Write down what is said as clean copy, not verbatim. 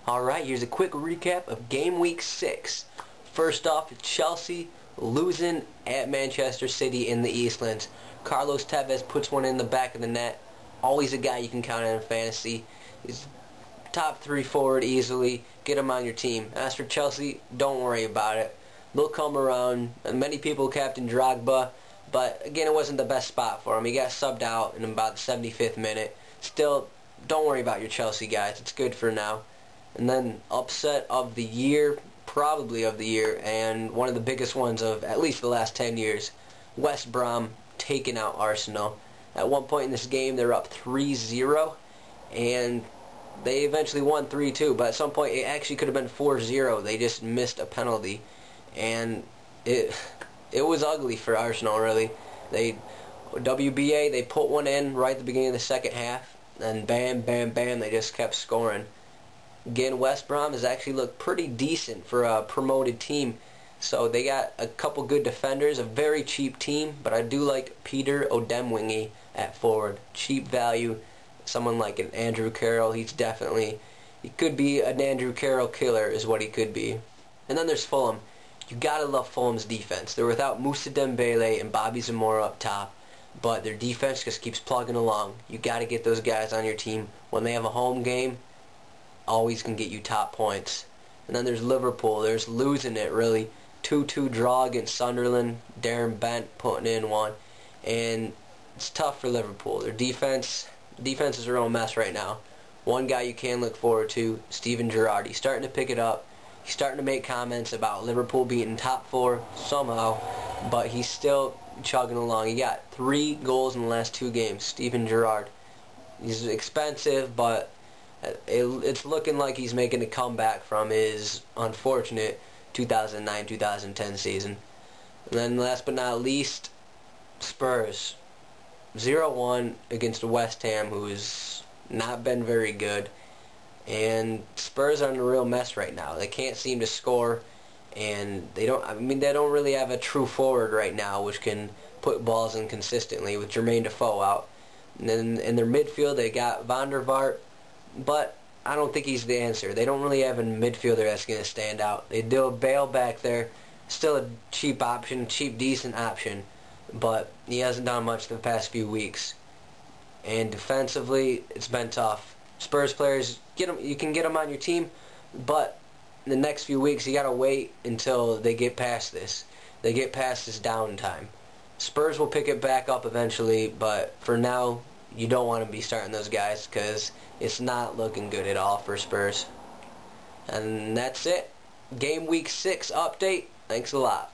Alright, here's a quick recap of Game Week 6. First off, Chelsea losing at Manchester City in the Eastlands. Carlos Tevez puts one in the back of the net. Always a guy you can count on in fantasy. He's top 3 forward easily. Get him on your team. As for Chelsea, don't worry about it. They'll come around. Many people captain Drogba, but again, it wasn't the best spot for him. He got subbed out in about the 75th minute. Still, don't worry about your Chelsea guys. It's good for now. And then upset of the year, probably of the year, and one of the biggest ones of at least the last 10 years, West Brom taking out Arsenal. At one point in this game, they were up 3-0, and they eventually won 3-2, but at some point it actually could have been 4-0. They just missed a penalty, and it was ugly for Arsenal, really. WBA, they put one in right at the beginning of the second half, and bam, bam, bam, they just kept scoring. Again, West Brom has actually looked pretty decent for a promoted team. So they got a couple good defenders, a very cheap team, but I do like Peter Odemwingie at forward. Cheap value, someone like an Andrew Carroll. He could be an Andrew Carroll killer is what he could be. And then there's Fulham. You gotta love Fulham's defense. They're without Moussa Dembele and Bobby Zamora up top, but their defense just keeps plugging along. You gotta get those guys on your team. When they have a home game, always can get you top points. And then there's Liverpool. There's losing it, really. 2-2 draw against Sunderland. Darren Bent putting in one. And it's tough for Liverpool. Their defense is a real mess right now. One guy you can look forward to, Steven Gerrard. He's starting to pick it up. He's starting to make comments about Liverpool being top 4 somehow, but he's still chugging along. He got 3 goals in the last 2 games, Steven Gerrard. He's expensive, but it's looking like he's making a comeback from his unfortunate 2009-2010 season. And then last but not least, Spurs. 0-1 against West Ham, who's not been very good. And Spurs are in a real mess right now. They can't seem to score, and they don't really have a true forward right now which can put balls in consistently, with Jermaine Defoe out. And then in their midfield they got Van der Vaart, but I don't think he's the answer. They don't really have a midfielder that's going to stand out. They do a Bale back there, still a cheap option, decent option, but he hasn't done much the past few weeks. And defensively, it's been tough. Spurs players, you can get them on your team, but in the next few weeks you got to wait until they get past this. They get past this downtime. Spurs will pick it back up eventually, but for now, you don't want to be starting those guys because it's not looking good at all for Spurs. And that's it. Game Week 6 update. Thanks a lot.